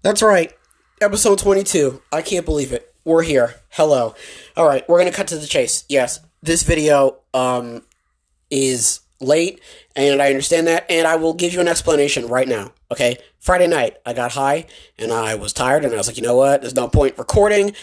That's right. Episode 22. I can't believe it. We're here. Hello. All right, we're going to cut to the chase. Yes, this video is late, and I understand that, and I will give you an explanation right now, okay? Friday night, I got high, and I was tired, and I was like, you know what? There's no point recording,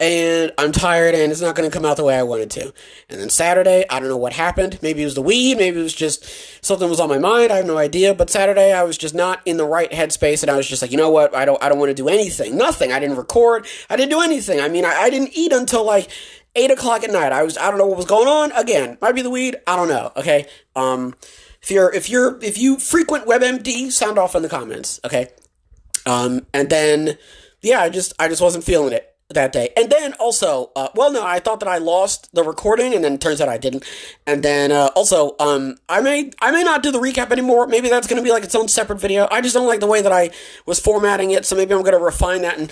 and I'm tired, and it's not going to come out the way I wanted to. And then Saturday, I don't know what happened. Maybe it was the weed. Maybe it was just something was on my mind. I have no idea. But Saturday, I was just not in the right headspace, and I was just like, you know what? I don't want to do anything. Nothing. I didn't record. I didn't do anything. I mean, I didn't eat until like 8 o'clock at night. I don't know what was going on. Again, might be the weed. I don't know. Okay. If you frequent WebMD, sound off in the comments. Okay. And then, yeah, I just wasn't feeling it that day. And then also, I thought that I lost the recording, and then it turns out I didn't. And then, I may not do the recap anymore. Maybe that's going to be like its own separate video. I just don't like the way that I was formatting it, so maybe I'm going to refine that and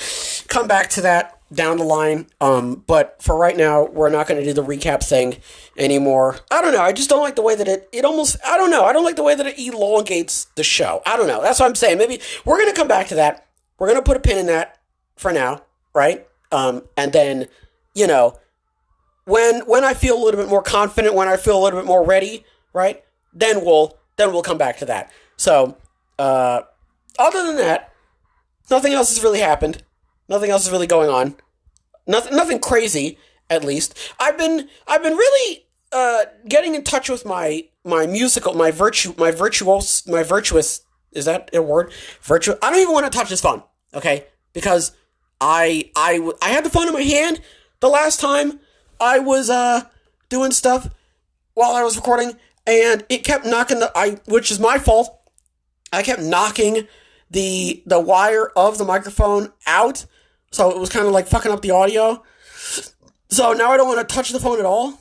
come back to that down the line. But for right now, we're not going to do the recap thing anymore. I don't know. I just don't like the way that it almost, I don't know. I don't like the way that it elongates the show. I don't know. That's what I'm saying. Maybe we're going to come back to that. We're going to put a pin in that for now, right? And then, you know, when I feel a little bit more confident, when I feel a little bit more ready, right? Then we'll come back to that. So, other than that, nothing else has really happened. Nothing else is really going on. Nothing crazy, at least. I've been really getting in touch with my virtuous. Is that a word? Virtuous. I don't even want to touch this phone, okay? Because I had the phone in my hand the last time I was doing stuff while I was recording, and it kept knocking which is my fault. I kept knocking the wire of the microphone out, so it was kind of like fucking up the audio. So now I don't want to touch the phone at all.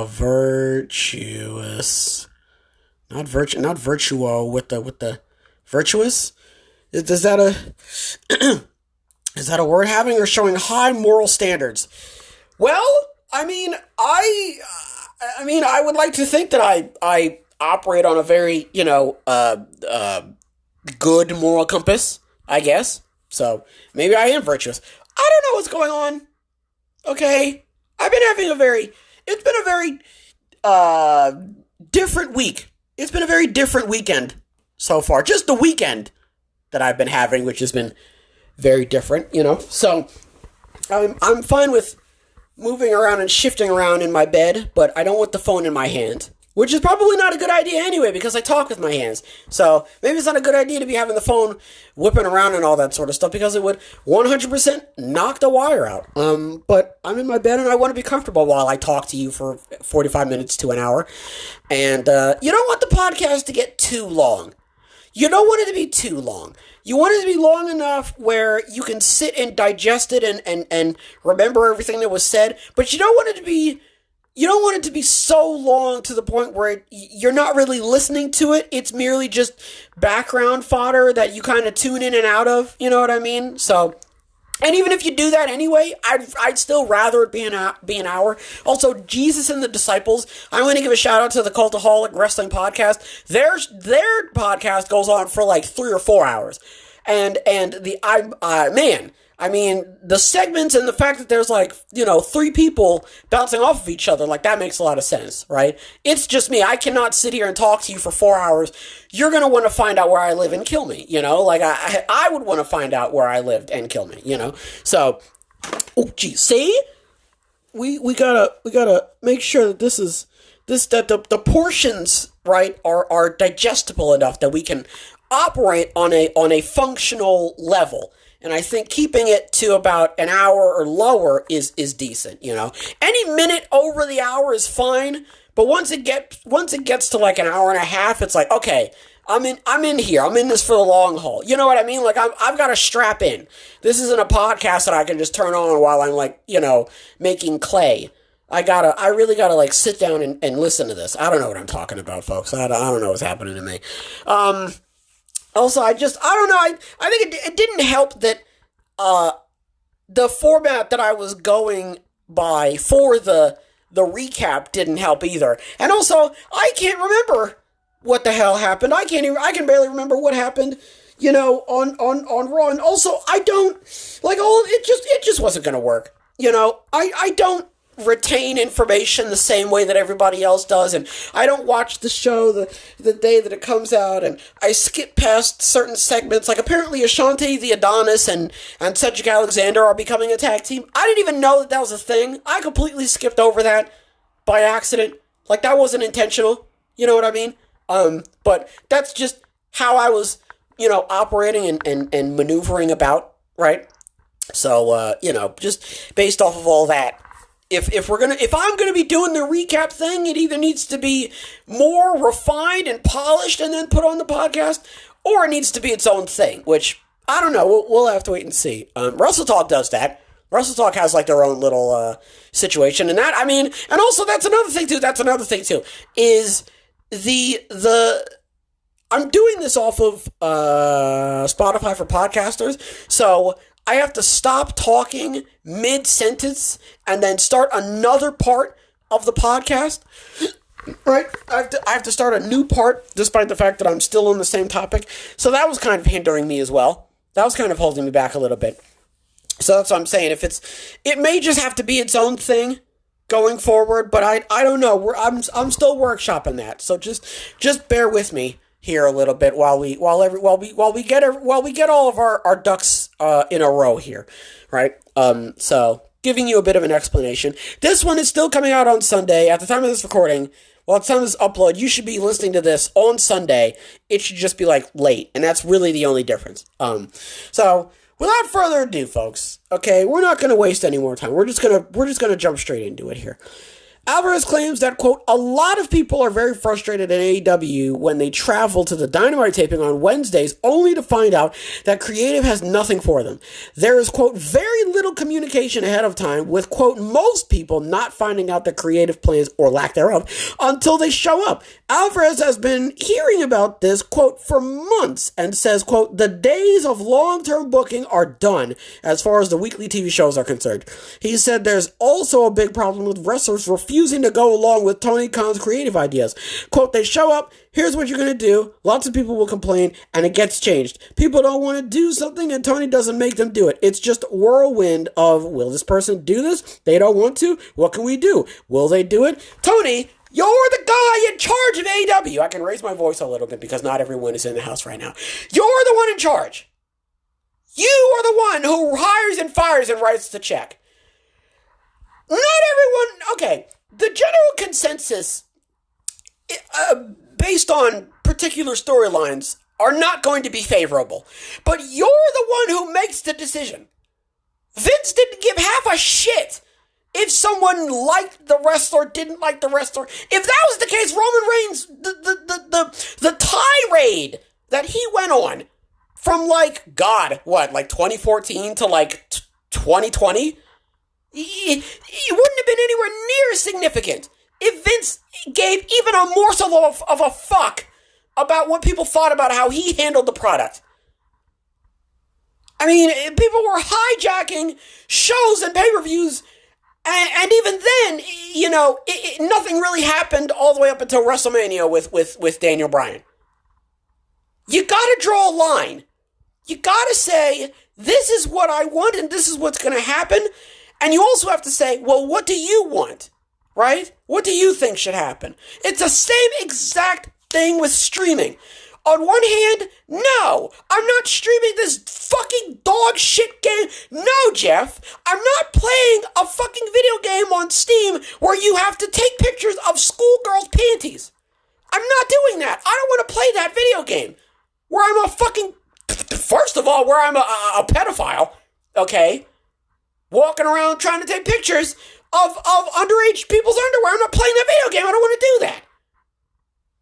Virtuous, not virtuo with the virtuous. Is that a is that a word having or showing high moral standards? Well, I mean, I would like to think that I operate on a very, good moral compass, I guess. So maybe I am virtuous. I don't know what's going on. Okay, I've been having it's been a very different week. It's been a very different weekend so far. Just the weekend that I've been having, which has been very different, So I'm fine with moving around and shifting around in my bed, but I don't want the phone in my hand, which is probably not a good idea anyway, because I talk with my hands. So maybe it's not a good idea to be having the phone whipping around and all that sort of stuff, because it would 100% knock the wire out. But I'm in my bed and I want to be comfortable while I talk to you for 45 minutes to an hour. And you don't want the podcast to get too long. You don't want it to be too long. You want it to be long enough where you can sit and digest it and remember everything that was said, but you don't want it to be so long to the point where you're not really listening to it. It's merely just background fodder that you kind of tune in and out of, you know what I mean? So, and even if you do that anyway, I'd still rather it be an hour. Also, Jesus and the Disciples, I'm going to give a shout out to the Cultaholic Wrestling Podcast. Their podcast goes on for like 3 or 4 hours. And the segments and the fact that there's 3 people bouncing off of each other, that makes a lot of sense, right? It's just me. I cannot sit here and talk to you for 4 hours. You're going to want to find out where I live and kill me, I would want to find out where I lived and kill me, So, oh, geez, see? We gotta make sure that the portions, right, are digestible enough that we can operate on a functional level. And I think keeping it to about an hour or lower is decent, Any minute over the hour is fine, but once it gets to like an hour and a half, it's like, okay, I'm in here. I'm in this for the long haul. You know what I mean? I've got to strap in. This isn't a podcast that I can just turn on while I'm making clay. I really gotta sit down and listen to this. I don't know what I'm talking about, folks. I don't know what's happening to me. Also, I don't know, I think it didn't help that the format that I was going by for the recap didn't help either. And also, I can't remember what the hell happened. I can barely remember what happened on Raw. And also, I don't, like, it just wasn't going to work. I don't retain information the same way that everybody else does, and I don't watch the show the day that it comes out, and I skip past certain segments. Like, apparently Ashante the Adonis and Cedric Alexander are becoming a tag team. I didn't even know that was a thing. I completely skipped over that by accident. Like, that wasn't intentional. You know what I mean? But that's just how I was, operating and maneuvering about, right? So, just based off of all that, if I'm gonna be doing the recap thing, it either needs to be more refined and polished and then put on the podcast, or it needs to be its own thing, which, I don't know, we'll have to wait and see. Wrestle Talk does that. Wrestle Talk has, like, their own little, situation, and that, and also that's another thing too, is I'm doing this off of, Spotify for podcasters, so I have to stop talking mid-sentence and then start another part of the podcast, right? I have to start a new part, despite the fact that I'm still on the same topic. So that was kind of hindering me as well. That was kind of holding me back a little bit. So that's what I'm saying. It may just have to be its own thing going forward, but I don't know. I'm still workshopping that. So just bear with me here a little bit while we get all of our ducks in a row here, right? So giving you a bit of an explanation. This one is still coming out on Sunday at the time of this recording. Well, at the time of this upload, you should be listening to this on Sunday. It should just be like late, and that's really the only difference. So without further ado, folks, okay, we're not going to waste any more time. We're just gonna jump straight into it here. Alvarez claims that, quote, a lot of people are very frustrated at AEW when they travel to the Dynamite taping on Wednesdays only to find out that creative has nothing for them. There is, quote, very little communication ahead of time, with, quote, most people not finding out the creative plans or lack thereof until they show up. Alvarez has been hearing about this, quote, for months, and says, quote, the days of long-term booking are done as far as the weekly TV shows are concerned. He said there's also a big problem with wrestlers refusing to go along with Tony Khan's creative ideas. Quote, they show up, here's what you're going to do, lots of people will complain, and it gets changed. People don't want to do something, and Tony doesn't make them do it. It's just a whirlwind of, will this person do this? They don't want to? What can we do? Will they do it? Tony, you're the guy in charge of AEW. I can raise my voice a little bit because not everyone is in the house right now. You're the one in charge. You are the one who hires and fires and writes the check. Not everyone, okay, the general consensus, based on particular storylines, are not going to be favorable. But you're the one who makes the decision. Vince didn't give half a shit if someone liked the wrestler, didn't like the wrestler. If that was the case, Roman Reigns, the tirade that he went on from, like, God, what, like 2014 to, like, 2020? It wouldn't have been anywhere near significant if Vince gave even a morsel of a fuck about what people thought about how he handled the product. I mean, people were hijacking shows and pay-per-views, and even then, nothing really happened all the way up until WrestleMania with Daniel Bryan. You gotta draw a line. You gotta say, this is what I want and this is what's gonna happen. And you also have to say, well, what do you want? Right? What do you think should happen? It's the same exact thing with streaming. On one hand, no, I'm not streaming this fucking dog shit game. No, Jeff, I'm not playing a fucking video game on Steam where you have to take pictures of schoolgirls' panties. I'm not doing that. I don't want to play that video game where I'm a fucking, first of all, where I'm a pedophile, okay, walking around trying to take pictures of underage people's underwear. I'm not playing that video game. I don't want to do that.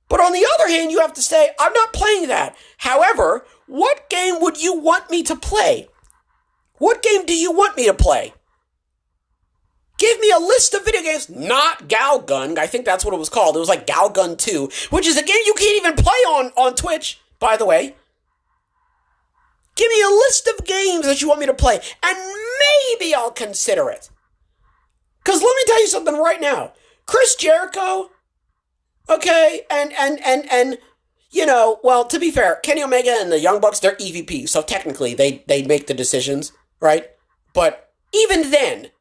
But on the other hand, you have to say, I'm not playing that. However, what game would you want me to play? What game do you want me to play? Give me a list of video games, not Galgun. I think that's what it was called. It was like Galgun 2, which is a game you can't even play on Twitch, by the way. Give me a list of games that you want me to play, and maybe I'll consider it. Because let me tell you something right now. Chris Jericho, okay, and well, to be fair, Kenny Omega and the Young Bucks, they're EVP, so technically they make the decisions, right? But even then,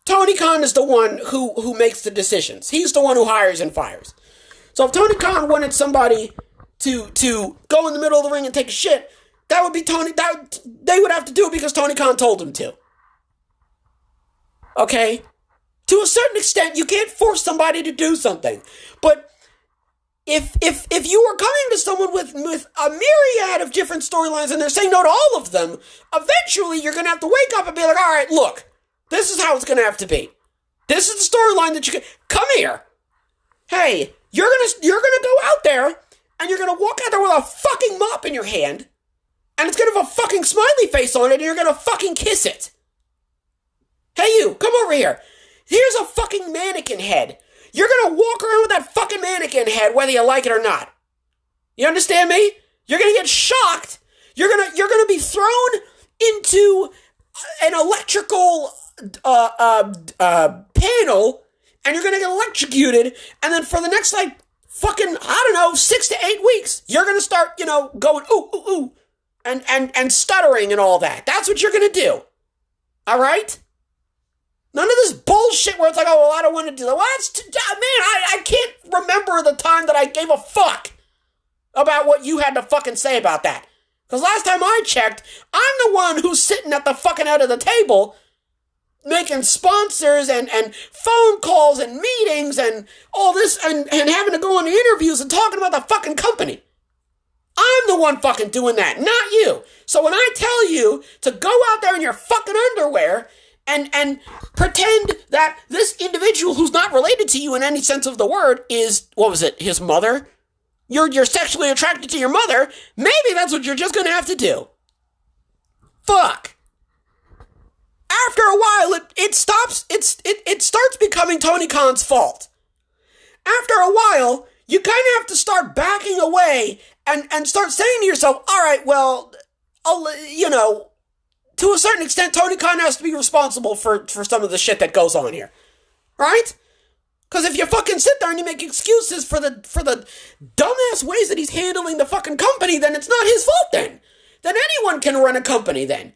Tony Khan is the one who makes the decisions. He's the one who hires and fires. So if Tony Khan wanted somebody to go in the middle of the ring and take a shit, that would be they would have to do it because Tony Khan told them to. Okay? To a certain extent, you can't force somebody to do something. But if you are coming to someone with a myriad of different storylines and they're saying no to all of them, eventually you're going to have to wake up and be like, all right, look, this is how it's going to have to be. This is the storyline that you can... Come here. Hey, you're gonna go out there and you're going to walk out there with a fucking mop in your hand and it's going to have a fucking smiley face on it and you're going to fucking kiss it. Hey, you, come over here. Here's a fucking mannequin head. You're going to walk around with that fucking mannequin head whether you like it or not. You understand me? You're going to get shocked. You're going to be thrown into an electrical panel and you're going to get electrocuted, and then for the next, fucking, 6 to 8 weeks, you're going to start, going ooh, ooh, ooh, and stuttering and all that. That's what you're going to do. All right? None of this bullshit where it's like, oh, well, I don't want to do that. Well, I can't remember the time that I gave a fuck about what you had to fucking say about that. Because last time I checked, I'm the one who's sitting at the fucking head of the table making sponsors and phone calls and meetings and all this and having to go on interviews and talking about the fucking company. I'm the one fucking doing that, not you. So when I tell you to go out there in your fucking underwear and pretend that this individual who's not related to you in any sense of the word is, his mother? You're sexually attracted to your mother, maybe that's what you're just gonna have to do. Fuck. After a while, it starts becoming Tony Khan's fault. After a while, you kind of have to start backing away and start saying to yourself, all right, well, to a certain extent, Tony Khan has to be responsible for some of the shit that goes on here. Right? Because if you fucking sit there and you make excuses for the dumbass ways that he's handling the fucking company, then it's not his fault then. Then anyone can run a company then.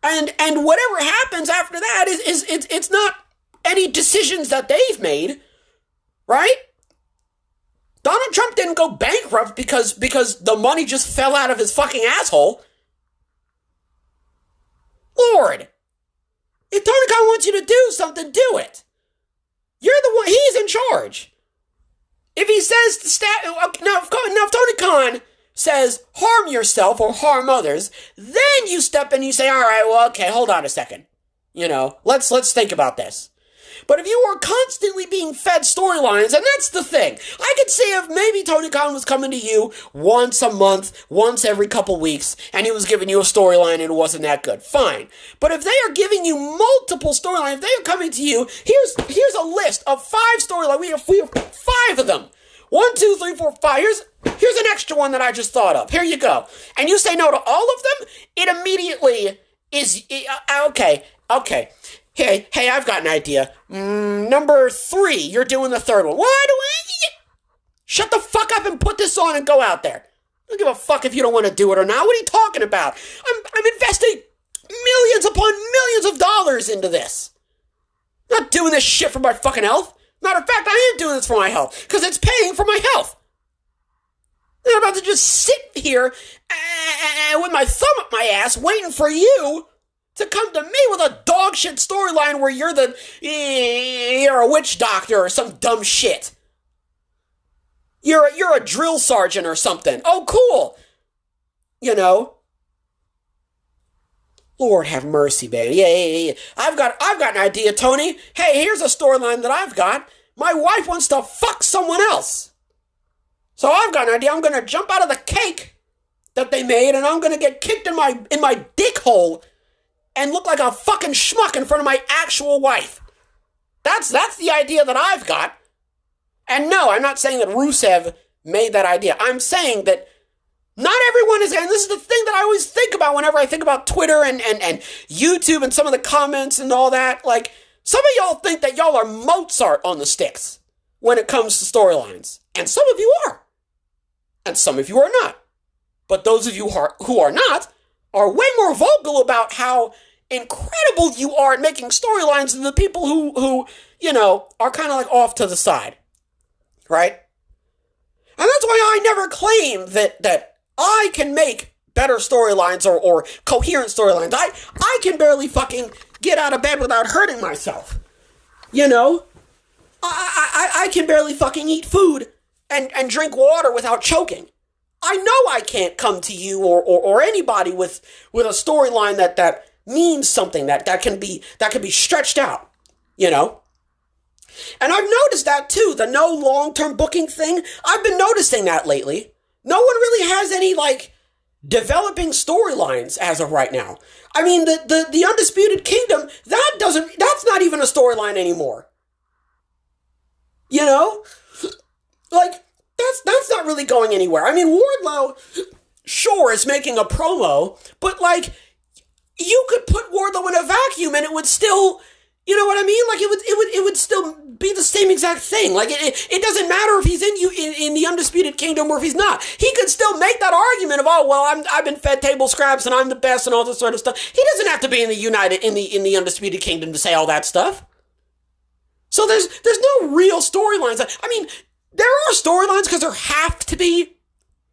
And whatever happens after that is it's not any decisions that they've made, right? Donald Trump didn't go bankrupt because the money just fell out of his fucking asshole. Lord, if Tony Khan wants you to do something, do it. You're the one, he's in charge. If he says to now if Tony Khan says harm yourself or harm others, then you step in and you say, all right, well, okay, hold on a second. Let's think about this. But if you were constantly being fed storylines, and that's the thing, I could see if maybe Tony Khan was coming to you once a month, once every couple weeks, and he was giving you a storyline and it wasn't that good. Fine. But if they are giving you multiple storylines, if they are coming to you, here's a list of 5 storylines. We have 5 of them. 1, 2, 3, 4, 5. Here's an extra one that I just thought of. Here you go. And you say no to all of them, it immediately is, okay. Hey, I've got an idea. Number 3, you're doing the 3rd one. Why do I? Shut the fuck up and put this on and go out there. I don't give a fuck if you don't want to do it or not. What are you talking about? I'm investing millions upon millions of dollars into this. I'm not doing this shit for my fucking health. Matter of fact, I am doing this for my health because it's paying for my health. I'm about to just sit here with my thumb up my ass waiting for you to come to me with a dog shit storyline where you're a witch doctor or some dumb shit. You're a drill sergeant or something. Oh, cool. Lord have mercy, baby. Yeah. I've got an idea, Tony. Hey, here's a storyline that I've got. My wife wants to fuck someone else. So I've got an idea. I'm going to jump out of the cake that they made and I'm going to get kicked in my dick hole and look like a fucking schmuck in front of my actual wife. That's the idea that I've got. And no, I'm not saying that Rusev made that idea. I'm saying that not everyone is, and this is the thing that I always think about whenever I think about Twitter and YouTube and some of the comments and all that. Like, some of y'all think that y'all are Mozart on the sticks when it comes to storylines. And some of you are. and some of you are not. But those of you who are not are way more vocal about how incredible you are at making storylines than the people who are kind of like off to the side. Right? And that's why I never claim that I can make better storylines or coherent storylines. I can barely fucking get out of bed without hurting myself. I can barely fucking eat food and drink water without choking. I know I can't come to you or anybody with a storyline that means something that can be stretched out, And I've noticed that too, the no long-term booking thing. I've been noticing that lately. No one really has any developing storylines as of right now. I mean, the Undisputed Kingdom, that's not even a storyline anymore. That's not really going anywhere. I mean, Wardlow, sure, is making a promo, but you could put Wardlow in a vacuum and it would still, you know what I mean? It would still be the same exact thing. It doesn't matter if he's in the Undisputed Kingdom or if he's not. He could still make that argument of, I've been fed table scraps and I'm the best and all this sort of stuff. He doesn't have to be in the Undisputed Kingdom to say all that stuff. So there's no real storylines. I mean, there are storylines because there have to be,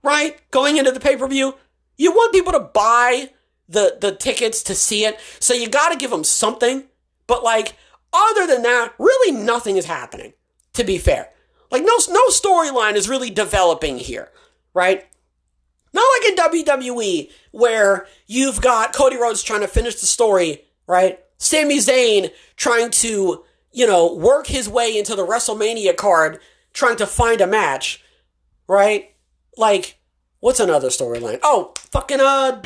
right? Going into the pay-per-view. You want people to buy the tickets to see it, so you got to give them something. But other than that, really nothing is happening, to be fair. No storyline is really developing here, right? Not like in WWE, where you've got Cody Rhodes trying to finish the story, right? Sami Zayn trying to, work his way into the WrestleMania card, trying to find a match, right? What's another storyline? Oh, fucking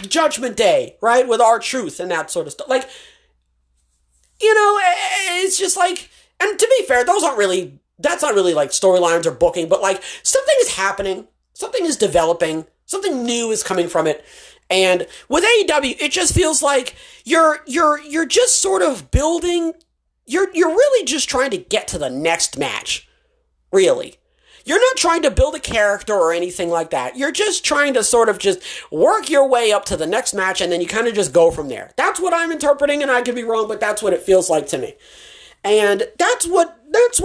Judgment Day, right? With R-Truth and that sort of stuff. It's just and to be fair, that's not really storylines or booking, but something is happening, something is developing, something new is coming from it. And with AEW, it just feels like you're just sort of building, you're really just trying to get to the next match. Really. You're not trying to build a character or anything like that. You're just trying to sort of just work your way up to the next match, and then you kind of just go from there. That's what I'm interpreting, and I could be wrong, but that's what it feels like to me. And that's what feels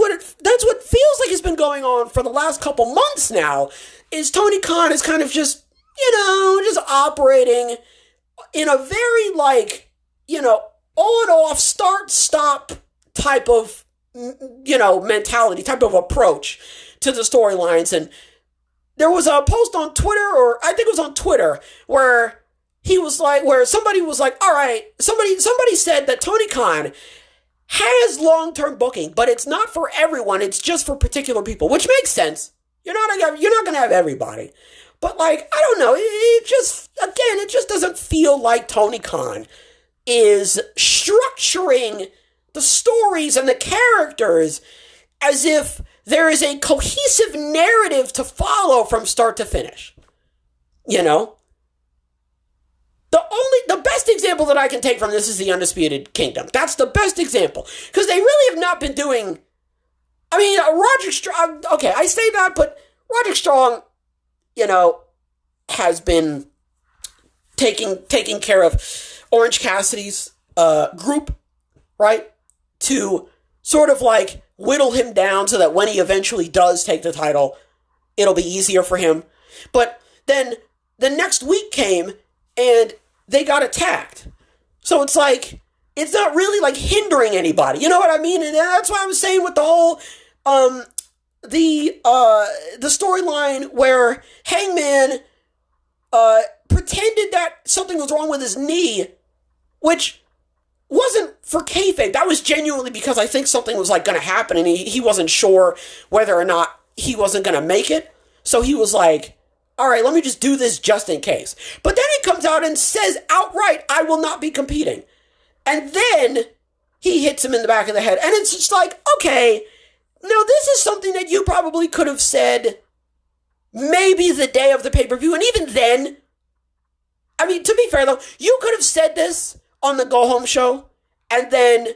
like has been going on for the last couple months now, is Tony Khan is kind of just, just operating in a very on-off, start-stop type of mentality, type of approach to the storylines. And there was a post on Twitter, or I think it was on Twitter, where somebody was like, all right, somebody said that Tony Khan has long-term booking, but it's not for everyone, it's just for particular people, which makes sense. You're not going to have everybody. But I don't know, it just doesn't feel like Tony Khan is structuring the stories and the characters as if there is a cohesive narrative to follow from start to finish. The best example that I can take from this is the Undisputed Kingdom. That's the best example. Because they really have not been doing... I mean, Roderick Strong... Okay, I say that, but Roderick Strong, has been taking care of Orange Cassidy's group, right? To sort of whittle him down so that when he eventually does take the title, it'll be easier for him. But then the next week came and they got attacked. So it's it's not really hindering anybody. You know what I mean? And that's why I was saying with the whole, the storyline where Hangman, pretended that something was wrong with his knee, which wasn't for kayfabe. That was genuinely because I think something was going to happen and he wasn't sure whether or not he wasn't going to make it. So he was like, all right, let me just do this just in case. But then he comes out and says outright, I will not be competing. And then he hits him in the back of the head. And it's just okay, now this is something that you probably could have said maybe the day of the pay-per-view. And even then, I mean, to be fair though, you could have said this on the go-home show, and then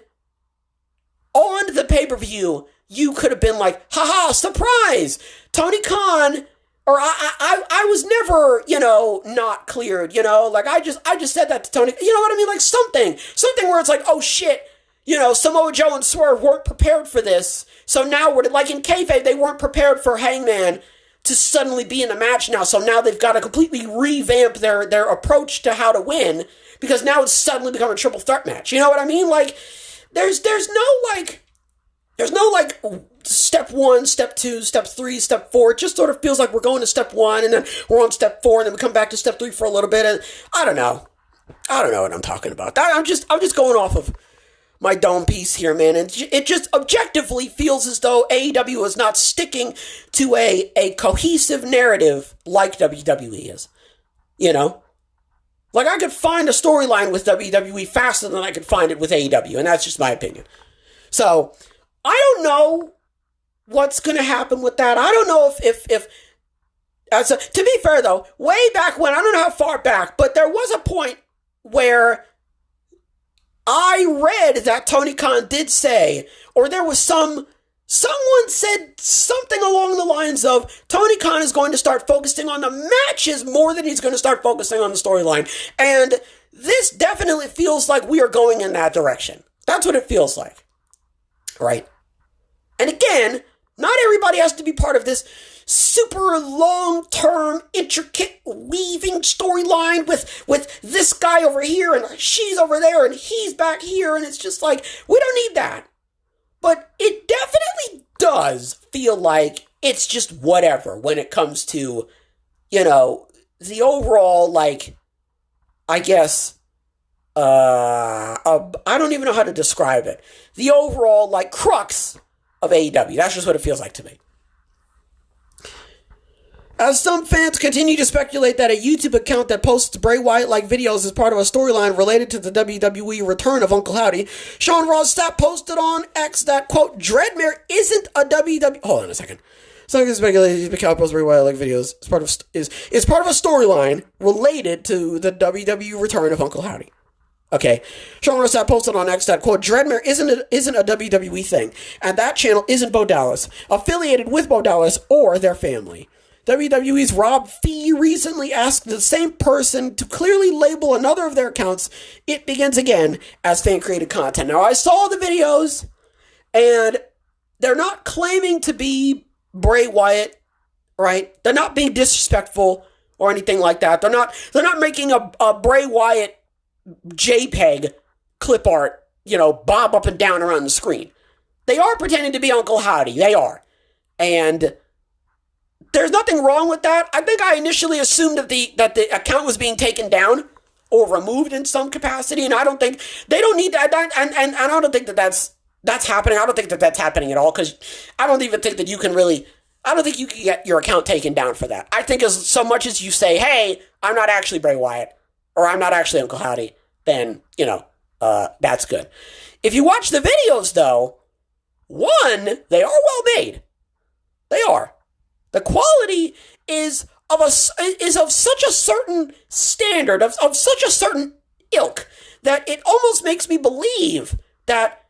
on the pay-per-view, you could have been like, haha, surprise! Tony Khan, or I was never, not cleared, like I just said that to Tony, you know what I mean? Like something where it's like, oh shit, Samoa Joe and Swerve weren't prepared for this. So now we're like in kayfabe, they weren't prepared for Hangman to suddenly be in the match now. So now they've got to completely revamp their approach to how to win, because now it's suddenly become a triple threat match. You know what I mean? Like there's no step 1, step 2, step 3, step 4. It just sort of feels like we're going to step 1 and then we're on step 4 and then we come back to step 3 for a little bit. And I don't know what I'm talking about. I'm just going off of my dome piece here, man. And it just objectively feels as though AEW is not sticking to a cohesive narrative like WWE is. Like I could find a storyline with WWE faster than I could find it with AEW, and that's just my opinion. So I don't know what's going to happen with that. I don't know if to be fair though, way back when, I don't know how far back, but there was a point where I read that Tony Khan did say, or there was someone said something along the lines of Tony Khan is going to start focusing on the matches more than he's going to start focusing on the storyline. And this definitely feels like we are going in that direction. That's what it feels like. Right? And again, not everybody has to be part of this super long-term, intricate, weaving storyline with this guy over here and she's over there and he's back here, and it's just like, we don't need that. But it definitely does feel like it's just whatever when it comes to, the overall, like, I guess, I don't even know how to describe it. The overall, like, crux of AEW. That's just what it feels like to me. As some fans continue to speculate that a YouTube account that posts Bray Wyatt-like videos is part of a storyline related to the WWE return of Uncle Howdy, Sean Ross Sapp posted on X that, quote, Dreadmare isn't a WWE... Hold on a second. Some fans speculate the account posts Bray Wyatt-like videos is part of a storyline related to the WWE return of Uncle Howdy. Okay, Sean Ross Sapp posted on X that, quote, Dreadmare isn't a WWE thing, and that channel isn't Bo Dallas, affiliated with Bo Dallas or their family. WWE's Rob Fee recently asked the same person to clearly label another of their accounts, It Begins Again, as fan-created content. Now, I saw the videos, and they're not claiming to be Bray Wyatt, right? They're not being disrespectful or anything like that. They're not making a Bray Wyatt JPEG clip art, bob up and down around the screen. They are pretending to be Uncle Howdy. They are. And there's nothing wrong with that. I think I initially assumed that the account was being taken down or removed in some capacity, and I don't think they don't need that. And I don't think that's happening. I don't think that's happening at all, because I don't even think that you can really. I don't think you can get your account taken down for that. I think as so much as you say, "Hey, I'm not actually Bray Wyatt," or "I'm not actually Uncle Howdy," then that's good. If you watch the videos, though, one, they are well made. They are. The quality is of such a certain standard, of such a certain ilk, that it almost makes me believe that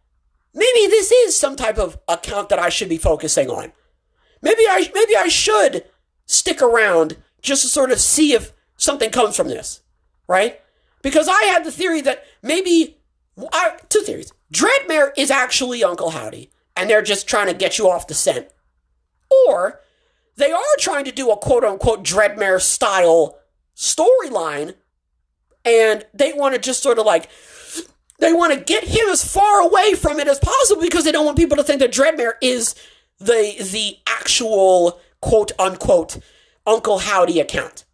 maybe this is some type of account that I should be focusing on. Maybe I should stick around just to sort of see if something comes from this, right? Because I had the theory that maybe, two theories. Dreadmare is actually Uncle Howdy, and they're just trying to get you off the scent. Or they are trying to do a quote-unquote Dreadmare style storyline, and they want to just sort of like, they want to get him as far away from it as possible because they don't want people to think that Dreadmare is the actual quote-unquote Uncle Howdy account.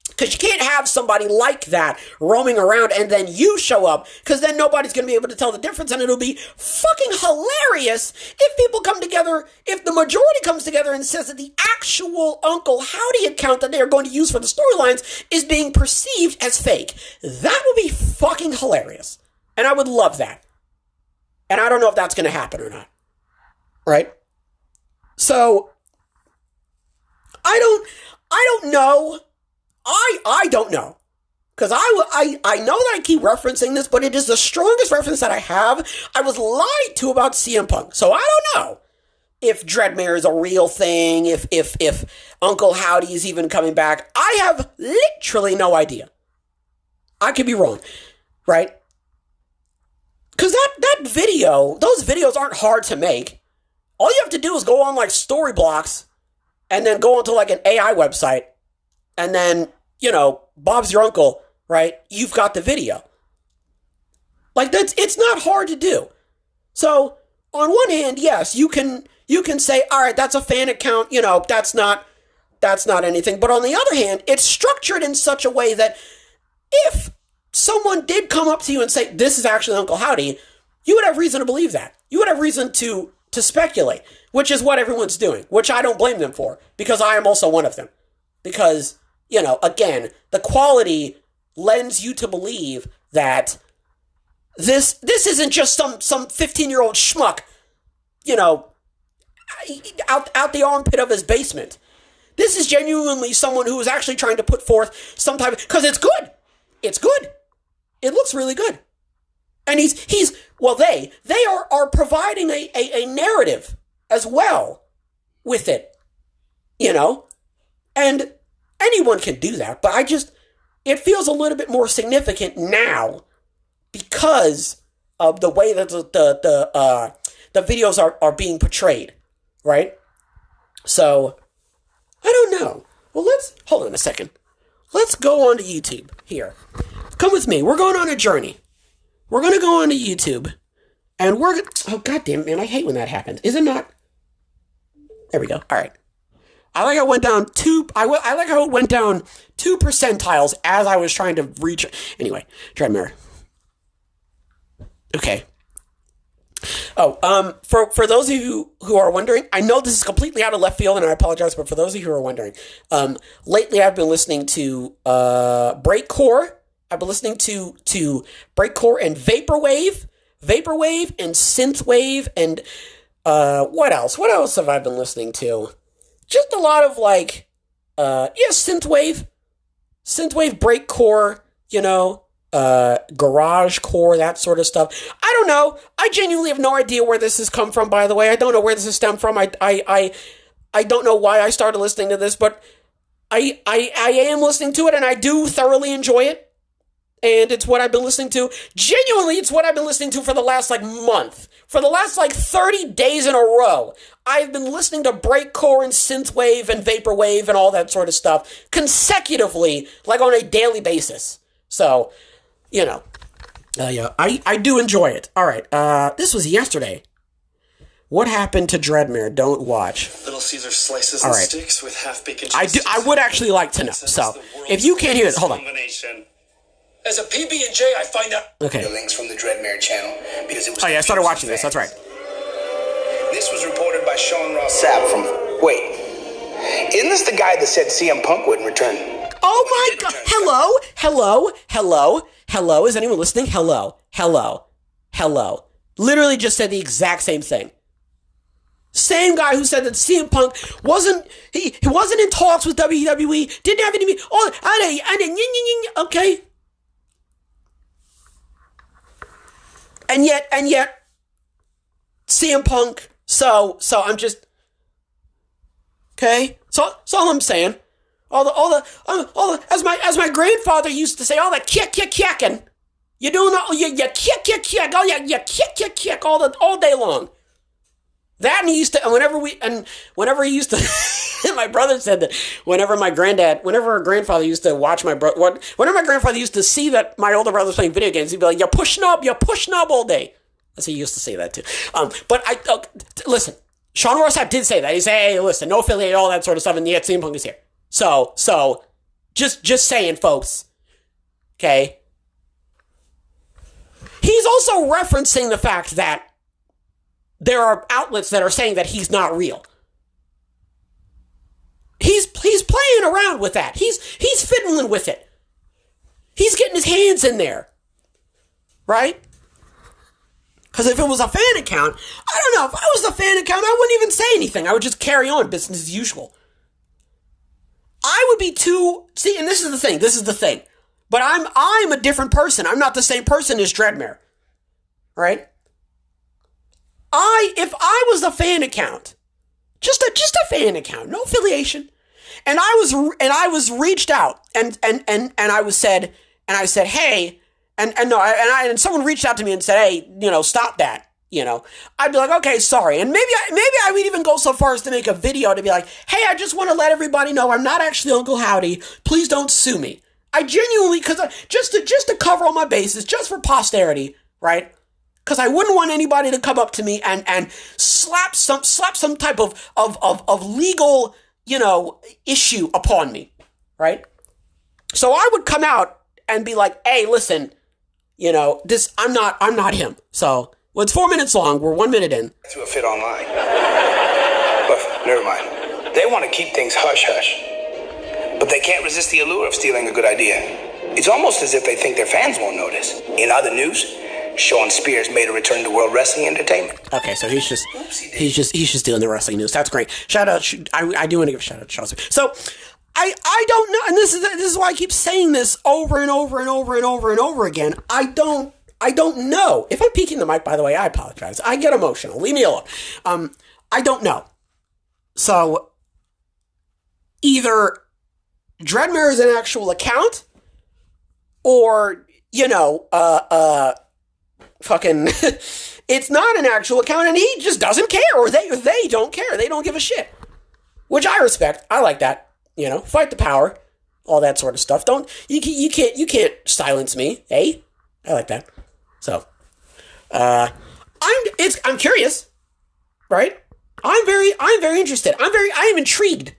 Because you can't have somebody like that roaming around and then you show up, because then nobody's going to be able to tell the difference, and it'll be fucking hilarious if people come together, if the majority comes together and says that the actual Uncle Howdy account that they are going to use for the storylines is being perceived as fake. That would be fucking hilarious. And I would love that. And I don't know if that's going to happen or not. Right? So, I don't know. I don't know. Because I know that I keep referencing this, but it is the strongest reference that I have. I was lied to about CM Punk, so I don't know. if Dreadmare is a real thing, if Uncle Howdy is even coming back. I have literally no idea. I could be wrong, right? Because that video, those videos aren't hard to make. All you have to do is go on like Storyblocks and then go onto like an AI website and then, Bob's your uncle, right? You've got the video. Like it's not hard to do. So on one hand, yes, you can say, all right, that's a fan account, that's not anything. But on the other hand, it's structured in such a way that if someone did come up to you and say, this is actually Uncle Howdy, you would have reason to believe that. You would have reason to speculate, which is what everyone's doing, which I don't blame them for, because I am also one of them. Because, again, the quality lends you to believe that this isn't just some 15-year-old schmuck, out the armpit of his basement. This is genuinely someone who is actually trying to put forth some type of, because it's good. It's good. It looks really good. And they are providing a narrative as well with it, and anyone can do that, but it feels a little bit more significant now because of the way that the videos are being portrayed, right? So, I don't know. Well, hold on a second. Let's go on to YouTube here. Come with me. We're going on a journey. We're going to go on to YouTube, and oh, goddamn, man, I hate when that happens. Is it not? There we go. All right. I like how it went down I like how it went down 2 percentiles as I was trying to reach. Anyway, Dreadmare. Okay. Oh, for those of you who are wondering, I know this is completely out of left field, and I apologize, but for those of you who are wondering, lately I've been listening to breakcore. I've been listening to breakcore and vaporwave and synthwave, and what else? What else have I been listening to? Just a lot of synthwave, breakcore, garage core, that sort of stuff. I don't know. I genuinely have no idea where this has come from, by the way. I don't know where this has stemmed from. I don't know why I started listening to this, but I am listening to it, and I do thoroughly enjoy it. And it's what I've been listening to. Genuinely, it's what I've been listening to for the last, month. For the last, 30 days in a row. I've been listening to breakcore and synthwave and vaporwave and all that sort of stuff consecutively, on a daily basis. So, yeah, I do enjoy it. All right, this was yesterday. What happened to Dreadmare? Don't watch. Little Caesar slices and sticks with half-bacon. I would actually like to know. So, if you can't hear it, hold on. As a PB&J, I find out the links from the Dreadmare channel because it was. Oh yeah, I started watching this. That's right. This was reported by Sean Ross Sapp from. Wait, isn't this the guy that said CM Punk wouldn't return? Oh my God! Hello. Is anyone listening? Hello. Literally just said the exact same thing. Same guy who said that CM Punk wasn't in talks with WWE. Didn't have any. Okay. And yet, CM Punk, so I'm just, okay? So all I'm saying, all the, as my grandfather used to say, all that kick, you doing all, you kick, oh yeah, you kick, all day long. That, and he used to, whenever he used to, my brother said that whenever my grandfather used to watch whenever my grandfather used to see that my older brother was playing video games, he'd be like, you push knob all day. That's how he used to say that too. But listen, Sean Ross Sapp did say that. He said, hey, listen, no affiliate, all that sort of stuff, and yet CM Punk is here. So, just saying, folks. Okay? He's also referencing the fact that there are outlets that are saying that he's not real. He's playing around with that. He's fiddling with it. He's getting his hands in there. Right? Because if it was a fan account, I don't know. If I was a fan account, I wouldn't even say anything. I would just carry on business as usual. I would be see, and this is the thing. But I'm a different person. I'm not the same person as Dreadmare. Right? If I was a fan account, just a fan account, no affiliation. And I was reached out and I said, hey, and someone reached out to me and said, hey, stop that. I'd be like, okay, sorry. And maybe I would even go so far as to make a video to be like, hey, I just want to let everybody know I'm not actually Uncle Howdy. Please don't sue me. I genuinely, because just to cover all my bases, just for posterity, right? Because I wouldn't want anybody to come up to me and slap some type of legal, issue upon me, right? So I would come out and be like, hey, listen, I'm not him. So, well, it's 4 minutes long. We're 1 minute in. Threw a fit online. But never mind. They want to keep things hush-hush. But they can't resist the allure of stealing a good idea. It's almost as if they think their fans won't notice. In other news, Sean Spears made a return to World Wrestling Entertainment. Okay, so he's just doing the wrestling news. That's great. Shout out. I do want to give a shout out to Sean Spears. So I don't know, and this is why I keep saying this over and over and over and over and over again. I don't know. If I'm peeking the mic, by the way, I apologize. I get emotional. Leave me alone. I don't know. So either Dreadmare is an actual account, or fucking it's not an actual account and he just doesn't care, or they don't care. They don't give a shit. Which I respect. I like that. Fight the power, all that sort of stuff. You can't silence me, eh? I like that. So I'm curious, right? I'm very interested. I am intrigued.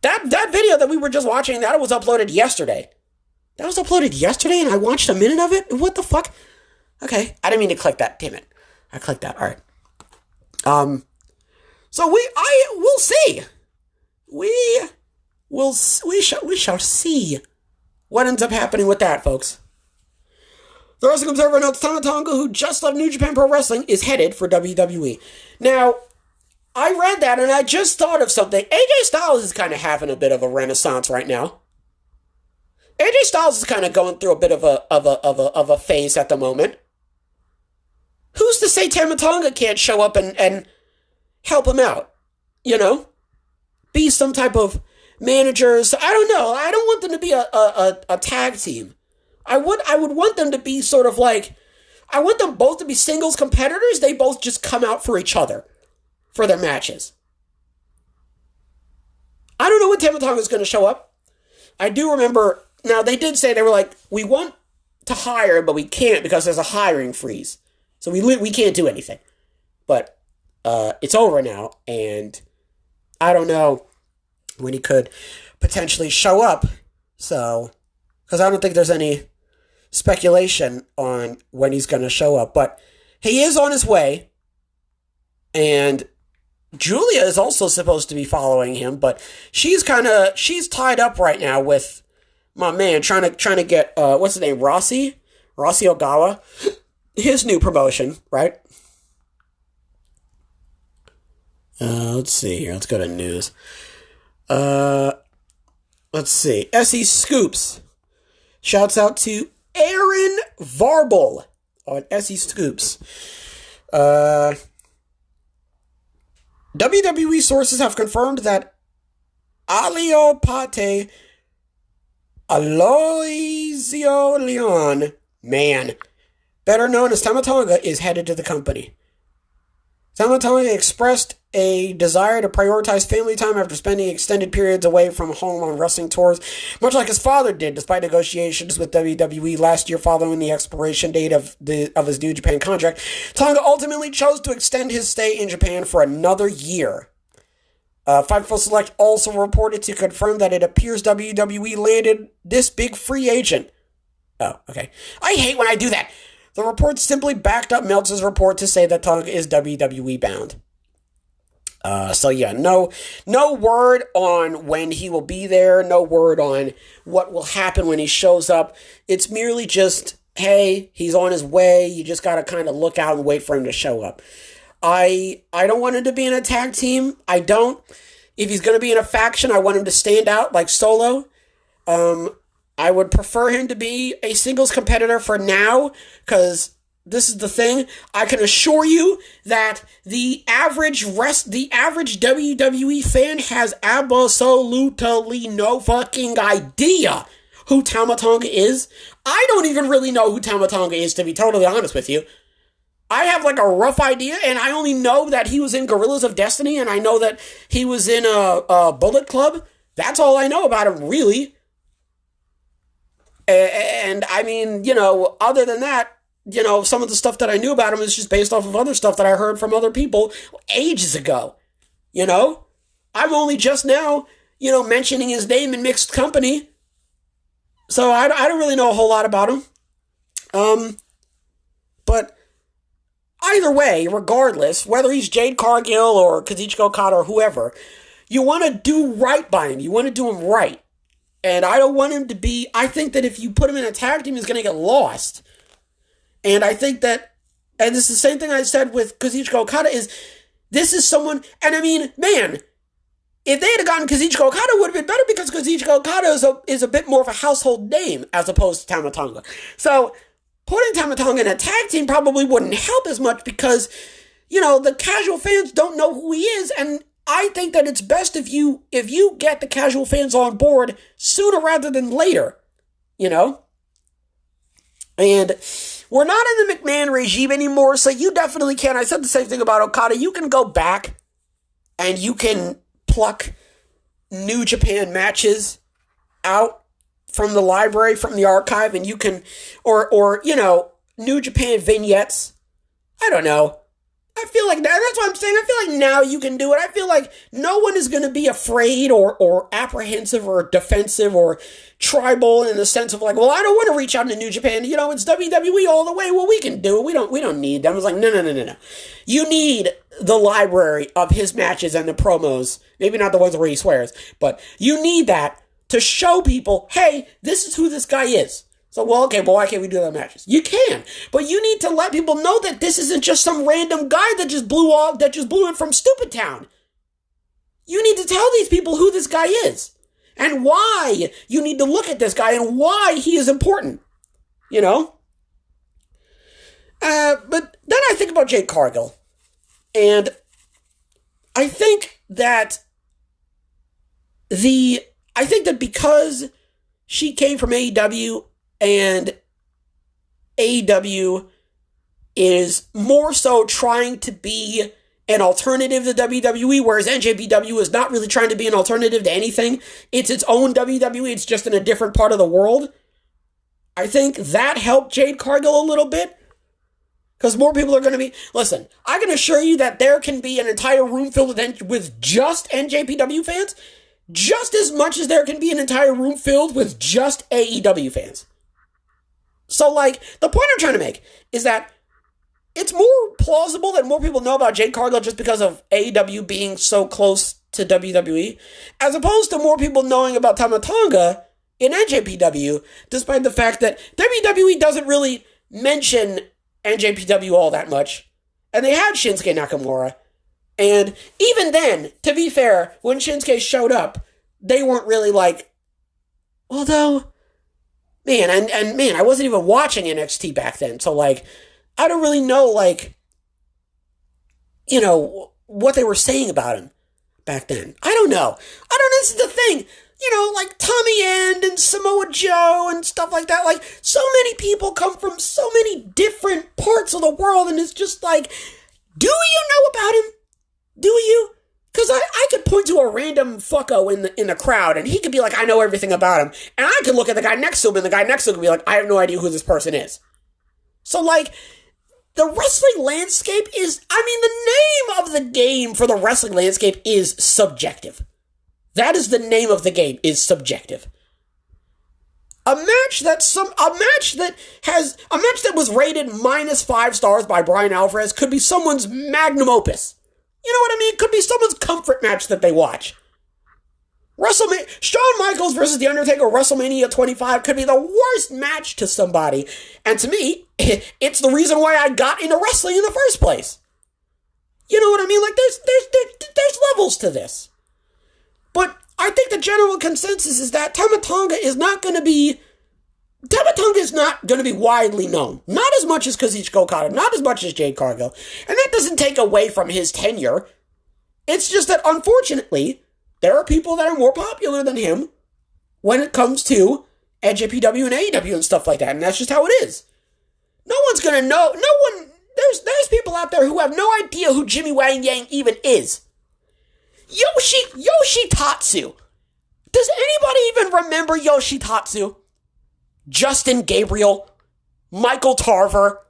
That video that we were just watching, that was uploaded yesterday. That was uploaded yesterday and I watched a minute of it? What the fuck? Okay, I didn't mean to click that. Damn it. I clicked that. All right. So we'll see. We shall see what ends up happening with that, folks. The Wrestling Observer notes Tama Tonga, who just left New Japan Pro Wrestling, is headed for WWE. Now, I read that and I just thought of something. AJ Styles is kind of having a bit of a renaissance right now. AJ Styles is kind of going through a bit of a phase at the moment. Who's to say Tama Tonga can't show up and help him out? Be some type of manager. So I don't know. I don't want them to be a tag team. I would want them to be sort of like, I want them both to be singles competitors. They both just come out for each other for their matches. I don't know when Tama Tonga is going to show up. I do remember, now they did say, they were like, we want to hire, but we can't because there's a hiring freeze. So we can't do anything. But it's over now, and I don't know when he could potentially show up. So, because I don't think there's any speculation on when he's going to show up. But he is on his way, and Julia is also supposed to be following him, but she's tied up right now with my man trying to get what's his name, Rossi Ogawa, his new promotion, right? Let's see here. Let's go to news. Let's see. SE Scoops shouts out to Aaron Varble on SE Scoops. WWE sources have confirmed that Aloisio Leon, man, better known as Tama Tonga, is headed to the company. Tama Tonga expressed a desire to prioritize family time after spending extended periods away from home on wrestling tours, much like his father did, despite negotiations with WWE last year following the expiration date of his New Japan contract. Tonga ultimately chose to extend his stay in Japan for another year. Fightful Select also reported to confirm that it appears WWE landed this big free agent. Oh, okay. I hate when I do that. The report simply backed up Meltzer's report to say that Tonga is WWE bound. So yeah, no word on when he will be there, no word on what will happen when he shows up. It's merely just, hey, he's on his way, you just gotta kind of look out and wait for him to show up. I don't want him to be in a tag team, I don't. If he's gonna be in a faction, I want him to stand out like Solo. I would prefer him to be a singles competitor for now, because this is the thing. I can assure you that the average WWE fan has absolutely no fucking idea who Tama Tonga is. I don't even really know who Tama Tonga is, to be totally honest with you. I have like a rough idea, and I only know that he was in Gorillas of Destiny, and I know that he was in a Bullet Club. That's all I know about him, really. And I mean, other than that, some of the stuff that I knew about him is just based off of other stuff that I heard from other people ages ago. I'm only just now, mentioning his name in mixed company. So I don't really know a whole lot about him. But either way, regardless, whether he's Jade Cargill or Kazuchika Okada or whoever, you want to do right by him. You want to do him right. And I don't want him to be... I think that if you put him in a tag team, he's going to get lost. And I think that... And this is the same thing I said with Kazuchika Okada is... This is someone... And I mean, man... If they had gotten Kazuchika Okada, it would have been better because Kazuchika Okada is a bit more of a household name as opposed to Tama Tonga. So, putting Tama Tonga in a tag team probably wouldn't help as much because, the casual fans don't know who he is, and I think that it's best if you get the casual fans on board sooner rather than later, And we're not in the McMahon regime anymore, so you definitely can. I said the same thing about Okada. You can go back and you can pluck New Japan matches out from the library, from the archive, and you can, or New Japan vignettes. I don't know. I feel like that's what I'm saying. I feel like now you can do it. I feel like no one is going to be afraid or apprehensive or defensive or tribal in the sense of like, well, I don't want to reach out to New Japan. It's WWE all the way. Well, we can do it. We don't need them. It's like, no. You need the library of his matches and the promos. Maybe not the ones where he swears, but you need that to show people, hey, this is who this guy is. So, well, okay, well, why can't we do that matches? You can, but you need to let people know that this isn't just some random guy that just blew in from Stupid Town. You need to tell these people who this guy is and why you need to look at this guy and why he is important, But then I think about Jade Cargill, and I think that because she came from AEW, and AEW is more so trying to be an alternative to WWE, whereas NJPW is not really trying to be an alternative to anything. It's its own WWE, it's just in a different part of the world. I think that helped Jade Cargill a little bit, because more people are going to be... Listen, I can assure you that there can be an entire room filled with just NJPW fans, just as much as there can be an entire room filled with just AEW fans. So, the point I'm trying to make is that it's more plausible that more people know about Jade Cargill just because of AEW being so close to WWE, as opposed to more people knowing about Tama Tonga in NJPW, despite the fact that WWE doesn't really mention NJPW all that much. And they had Shinsuke Nakamura. And even then, to be fair, when Shinsuke showed up, they weren't really although... Man, and I wasn't even watching NXT back then, so, I don't really know, what they were saying about him back then. I don't know. This is the thing. Tommy End and Samoa Joe and stuff like that. So many people come from so many different parts of the world, and it's just do you know about him? Do you? Because I could point to a random fucko in the crowd, and he could be like, I know everything about him. And I could look at the guy next to him, and the guy next to him could be like, I have no idea who this person is. So, the wrestling landscape is... the name of the game for the wrestling landscape is subjective. That is the name of the game, is subjective. A match that was rated -5 stars by Brian Alvarez could be someone's magnum opus. You know what I mean? It could be someone's comfort match that they watch. Shawn Michaels versus The Undertaker WrestleMania 25 could be the worst match to somebody. And to me, it's the reason why I got into wrestling in the first place. You know what I mean? There's levels to this. But I think the general consensus is that Tama Tonga is not going to be Tama Tonga is not going to be widely known. Not as much as Kazuchika Okada, not as much as Jade Cargill. And that doesn't take away from his tenure. It's just that, unfortunately, there are people that are more popular than him when it comes to NJPW and AEW and stuff like that. And that's just how it is. No one's going to know. There's people out there who have no idea who Jimmy Wang Yang even is. Yoshitatsu. Does anybody even remember Yoshitatsu? Justin Gabriel, Michael Tarver.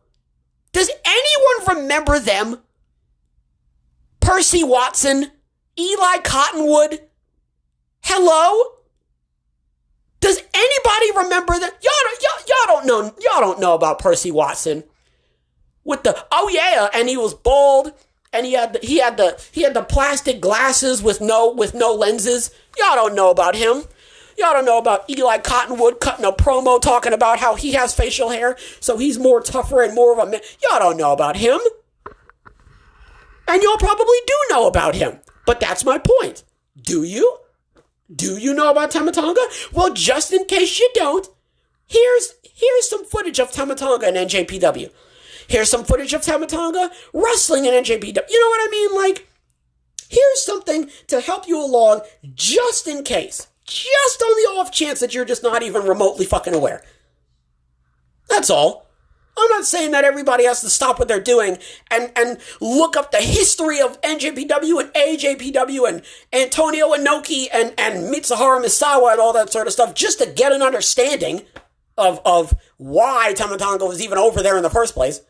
Does anyone remember them? Percy Watson, Eli Cottonwood. Hello? Does anybody remember them? Y'all don't know about Percy Watson. And he was bald, and he had the plastic glasses with no lenses. Y'all don't know about him. Y'all don't know about Eli Cottonwood cutting a promo talking about how he has facial hair, so he's more tougher and more of a man. Y'all don't know about him. And y'all probably do know about him. But that's my point. Do you? Do you know about Tama Tonga? Well, just in case you don't, here's some footage of Tama Tonga and NJPW. Here's some footage of Tama Tonga wrestling in NJPW. You know what I mean? Like, here's something to help you along just in case. Just on the off chance that you're just not even remotely fucking aware. That's all. I'm not saying that everybody has to stop what they're doing and look up the history of NJPW and AJPW and Antonio Inoki and Mitsuharu Misawa and all that sort of stuff just to get an understanding of why Tama Tonga was even over there in the first place.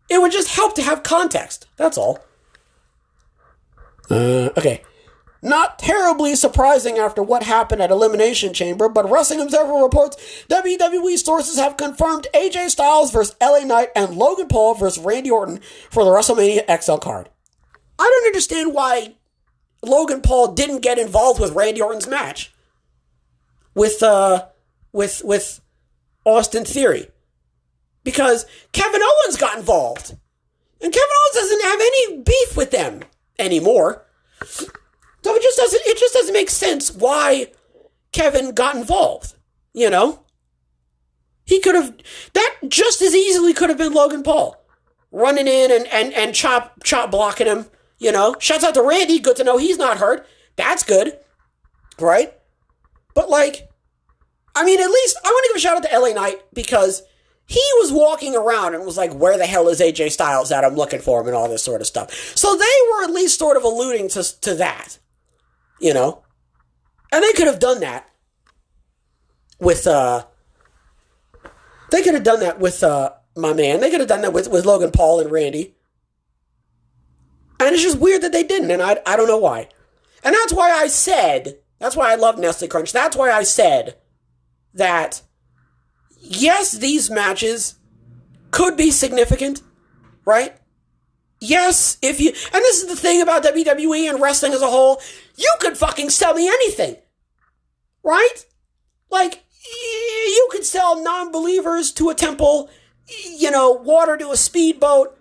It would just help to have context. That's all. Okay. Not terribly surprising after what happened at Elimination Chamber, but Wrestling Observer reports WWE sources have confirmed AJ Styles vs. LA Knight and Logan Paul vs. Randy Orton for the WrestleMania XL card. I don't understand why Logan Paul didn't get involved with Randy Orton's match with Austin Theory. Because Kevin Owens got involved. And Kevin Owens doesn't have any beef with them anymore. So it just doesn't make sense why Kevin got involved, you know? That just as easily could have been Logan Paul. Running in and chop blocking him, you know? Shouts out to Randy, good to know he's not hurt. That's good, right? But like, I mean, at least I want to give a shout out to LA Knight because he was walking around and was like, where the hell is AJ Styles at? I'm looking for him and all this sort of stuff. So they were at least sort of alluding to that. You know? And they could have done that with, my man. They could have done that with Logan Paul and Randy. And it's just weird that they didn't, and I don't know why. And that's why I love Nestle Crunch. That's why I said that, yes, these matches could be significant, right? Yes, and this is the thing about WWE and wrestling as a whole, you could fucking sell me anything, right? Like, you could sell non-believers to a temple, you know, water to a speedboat,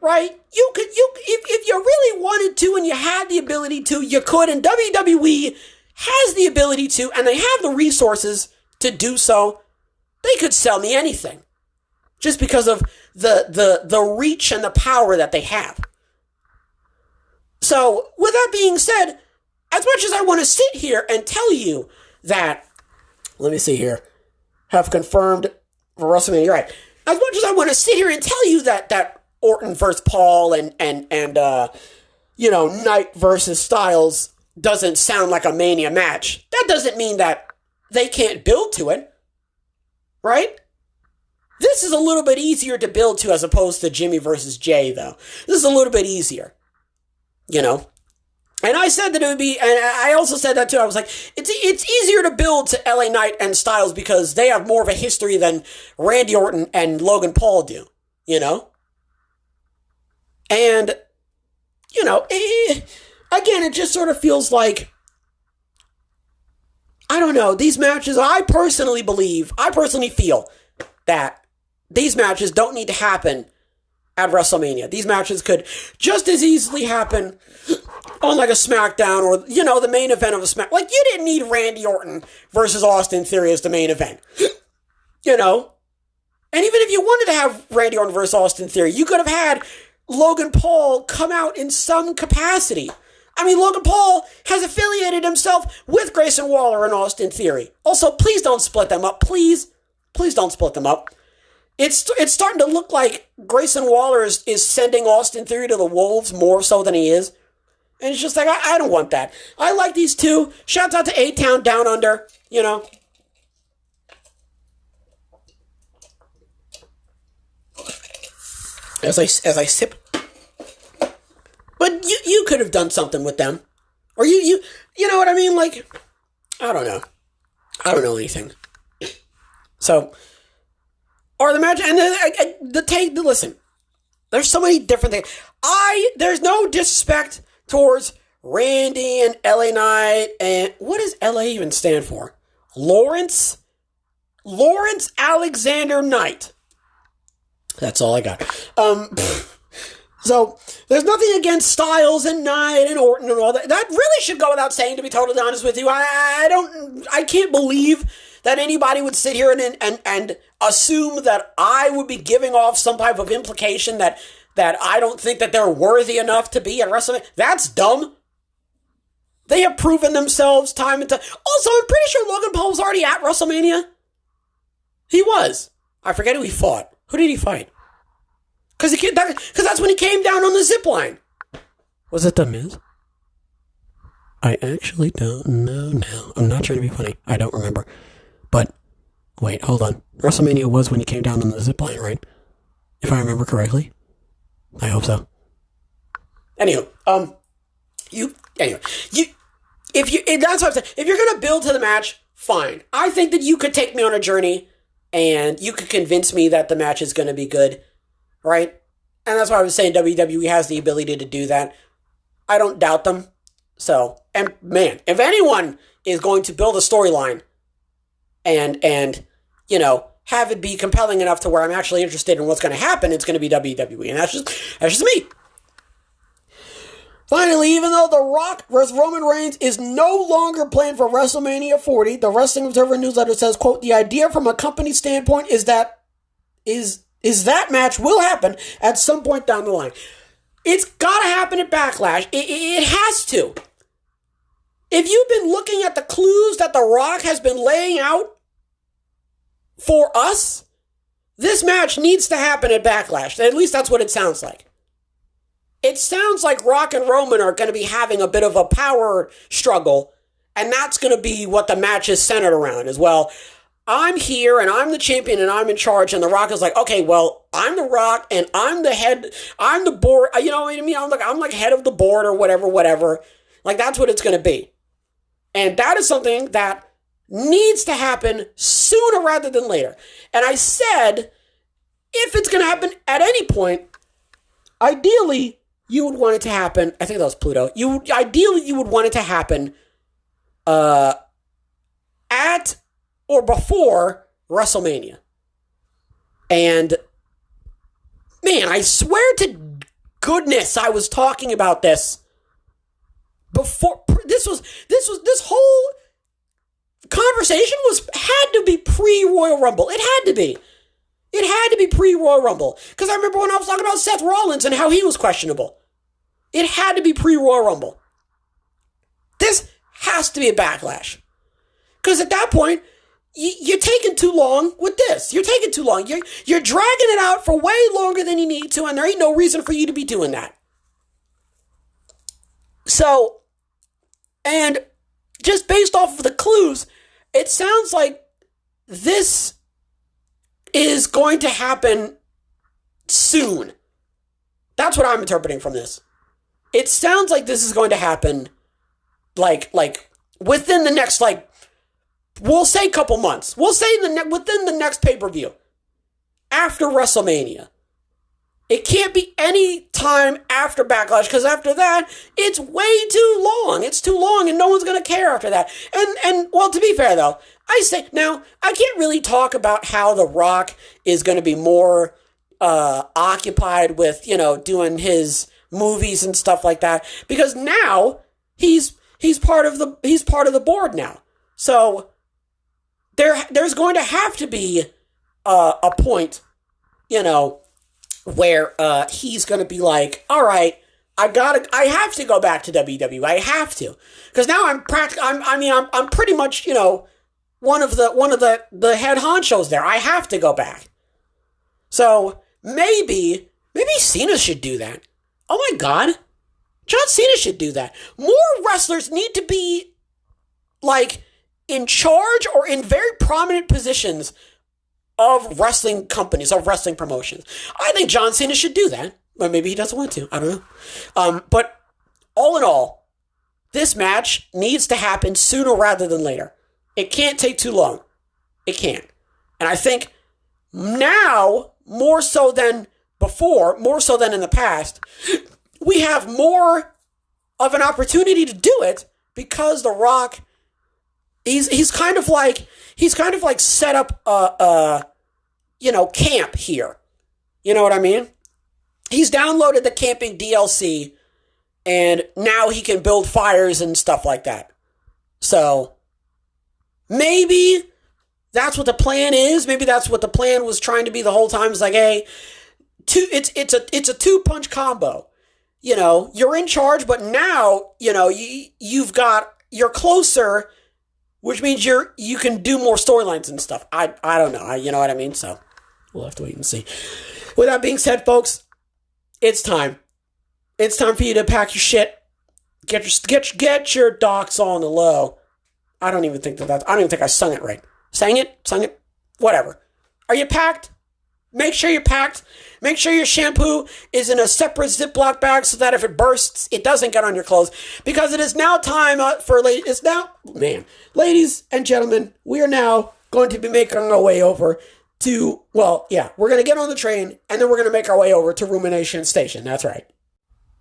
right? If you really wanted to and you had the ability to, you could, and WWE has the ability to, and they have the resources to do so, they could sell me anything. Just because of the reach and the power that they have. So, with that being said, as much as I want to sit here and tell you that, let me see here, have confirmed for WrestleMania, you're right. As much as I want to sit here and tell you that Orton versus Paul and Knight versus Styles doesn't sound like a Mania match, that doesn't mean that they can't build to it, right? This is a little bit easier to build to as opposed to Jimmy versus Jay, though. This is a little bit easier, you know? And I said that it would be, and I also said that too, I was like, it's easier to build to LA Knight and Styles because they have more of a history than Randy Orton and Logan Paul do, you know? And, you know, again, it just sort of feels like, I don't know, these matches, I personally feel that these matches don't need to happen at WrestleMania. These matches could just as easily happen on like a SmackDown or, you know, the main event of a SmackDown. Like, you didn't need Randy Orton versus Austin Theory as the main event. you know. And even if you wanted to have Randy Orton versus Austin Theory, you could have had Logan Paul come out in some capacity. I mean, Logan Paul has affiliated himself with Grayson Waller and Austin Theory. Also, please don't split them up. Please don't split them up. It's starting to look like Grayson Waller is sending Austin Theory to the wolves more so than he is. And it's just like, I don't want that. I like these two. Shouts out to A-Town Down Under, you know. As I sip. But you could have done something with them. Or you know what I mean? Like, I don't know. I don't know anything. So, or the match, and listen, there's so many different things. There's no disrespect towards Randy and LA Knight, and what does LA even stand for? Lawrence Alexander Knight. That's all I got. So, there's nothing against Styles and Knight and Orton and all that. That really should go without saying, to be totally honest with you. I can't believe that anybody would sit here and assume that I would be giving off some type of implication that I don't think that they're worthy enough to be at WrestleMania. That's dumb. They have proven themselves time and time. Also, I'm pretty sure Logan Paul was already at WrestleMania. He was. I forget who he fought. Who did he fight? Because that's when he came down on the zip line. Was it The Miz? I actually don't know now. I'm not trying to be funny. I don't remember. But, wait, hold on. WrestleMania was when he came down on the zip line, right? If I remember correctly. I hope so. Anywho, that's what I'm saying. If you're going to build to the match, fine. I think that you could take me on a journey and you could convince me that the match is going to be good. Right? And that's why I was saying WWE has the ability to do that. I don't doubt them. So, and man, if anyone is going to build a storyline and you know, have it be compelling enough to where I'm actually interested in what's going to happen, it's going to be WWE. And that's just me. Finally, even though The Rock vs. Roman Reigns is no longer planned for WrestleMania 40, the Wrestling Observer newsletter says, quote, the idea from a company standpoint is that match will happen at some point down the line. It's got to happen at Backlash. It has to. If you've been looking at the clues that The Rock has been laying out for us, this match needs to happen at Backlash. At least that's what it sounds like. It sounds like Rock and Roman are going to be having a bit of a power struggle, and that's going to be what the match is centered around as well. I'm here, and I'm the champion, and I'm in charge, and The Rock is like, okay, well, I'm The Rock, and I'm the head, I'm the board, you know what I mean? I'm like head of the board or whatever. Like, that's what it's going to be. And that is something that needs to happen sooner rather than later. And I said, if it's going to happen at any point, ideally, you would want it to happen, I think that was Pluto, ideally, you would want it to happen at or before WrestleMania. And man, I swear to goodness I was talking about this before. This whole conversation had to be pre-Royal Rumble. It had to be. It had to be pre-Royal Rumble. Because I remember when I was talking about Seth Rollins and how he was questionable. It had to be pre-Royal Rumble. This has to be a Backlash. Because at that point, you're taking too long with this. You're taking too long. You're dragging it out for way longer than you need to, and there ain't no reason for you to be doing that. So, and just based off of the clues, it sounds like this is going to happen soon. That's what I'm interpreting from this. It sounds like this is going to happen like within the next, we'll say couple months. We'll say within the next pay-per-view. After WrestleMania. It can't be any time after Backlash, because after that, it's way too long. It's too long, and no one's going to care after that. And well, to be fair, though, I can't really talk about how The Rock is going to be more occupied with, doing his movies and stuff like that, because now he's part of the board now. So there's going to have to be a point, where he's going to be like, all right, I have to go back to WWE. I have to, because now I'm pretty much, one of the head honchos there. I have to go back. So maybe Cena should do that. Oh my God, John Cena should do that. More wrestlers need to be like in charge or in very prominent positions of wrestling companies, of wrestling promotions. I think John Cena should do that. But maybe he doesn't want to. I don't know. But all in all, this match needs to happen sooner rather than later. It can't take too long. It can't. And I think now, more so than before, more so than in the past, we have more of an opportunity to do it because The Rock, he's kind of like set up a camp here. You know what I mean? He's downloaded the camping DLC, and now he can build fires and stuff like that. So maybe that's what the plan is. Maybe that's what the plan was trying to be the whole time. It's like, hey, it's a 2-punch combo. You're in charge, but now you're closer, which means you can do more storylines and stuff. I don't know. You know what I mean? So we'll have to wait and see. With that being said, folks, it's time. It's time for you to pack your shit. Get your docs on the low. I don't even think I sung it right. Sang it? Whatever. Are you packed? Make sure you're packed. Make sure your shampoo is in a separate Ziploc bag so that if it bursts, it doesn't get on your clothes. Because it is now time ladies and gentlemen, we are now going to be making our way over to, we're going to get on the train, and then we're going to make our way over to Rumination Station. That's right.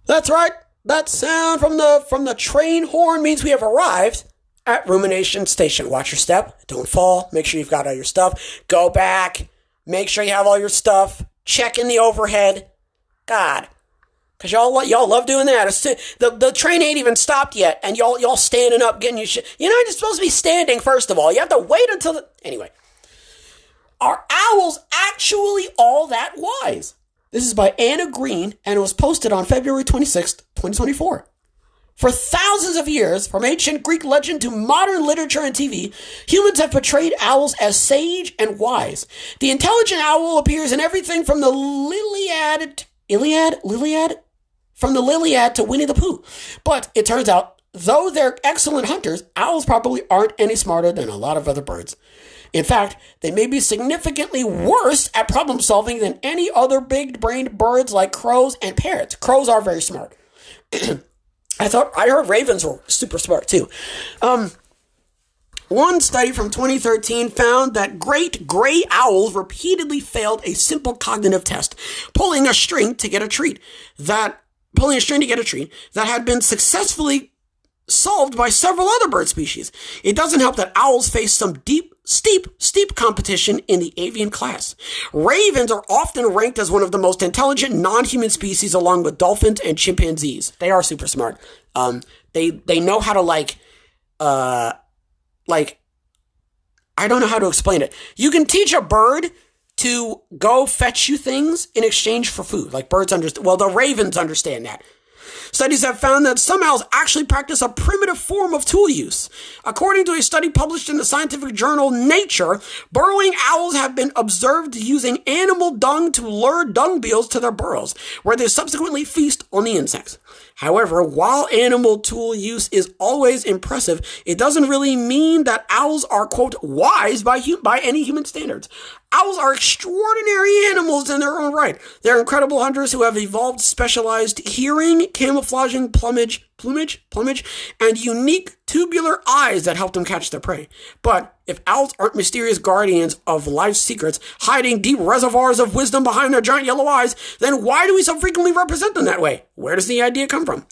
That's right. That sound from the train horn means we have arrived at Rumination Station. Watch your step. Don't fall. Make sure you've got all your stuff. Go back. Make sure you have all your stuff. Check in the overhead. God. Because y'all love doing that. The train ain't even stopped yet, and y'all standing up getting your shit. You're not supposed to be standing, first of all. You have to wait until Anyway. Are owls actually all that wise? This is by Anna Green, and it was posted on February 26th, 2024. For thousands of years, from ancient Greek legend to modern literature and TV, humans have portrayed owls as sage and wise. The intelligent owl appears in everything from the From the Iliad to Winnie the Pooh. But it turns out, though they're excellent hunters, owls probably aren't any smarter than a lot of other birds. In fact, they may be significantly worse at problem solving than any other big-brained birds like crows and parrots. Crows are very smart. I heard ravens were super smart too. One study from 2013 found that great gray owls repeatedly failed a simple cognitive test, pulling a string to get a treat that had been successfully solved by several other bird species. It doesn't help that owls face some steep competition in the avian class. Ravens are often ranked as one of the most intelligent non-human species along with dolphins and chimpanzees. They are super smart. They know how to I don't know how to explain it. You can teach a bird to go fetch you things in exchange for food. Like birds understand. Well, the ravens understand that. Studies have found that some owls actually practice a primitive form of tool use. According to a study published in the scientific journal Nature, burrowing owls have been observed using animal dung to lure dung beetles to their burrows, where they subsequently feast on the insects. However, while animal tool use is always impressive, it doesn't really mean that owls are, quote, wise by any human standards. Owls are extraordinary animals in their own right. They're incredible hunters who have evolved specialized hearing, camouflaging plumage, and unique tubular eyes that help them catch their prey. But if owls aren't mysterious guardians of life's secrets, hiding deep reservoirs of wisdom behind their giant yellow eyes, then why do we so frequently represent them that way? Where does the idea come from?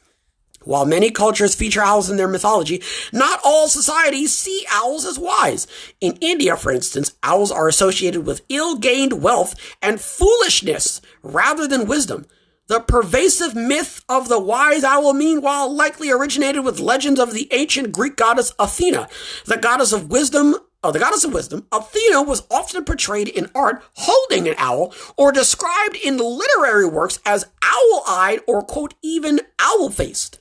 While many cultures feature owls in their mythology, not all societies see owls as wise. In India, for instance, owls are associated with ill-gained wealth and foolishness rather than wisdom. The pervasive myth of the wise owl, meanwhile, likely originated with legends of the ancient Greek goddess Athena, the goddess of wisdom, the goddess of wisdom, Athena was often portrayed in art holding an owl or described in literary works as owl-eyed or, quote, even owl-faced.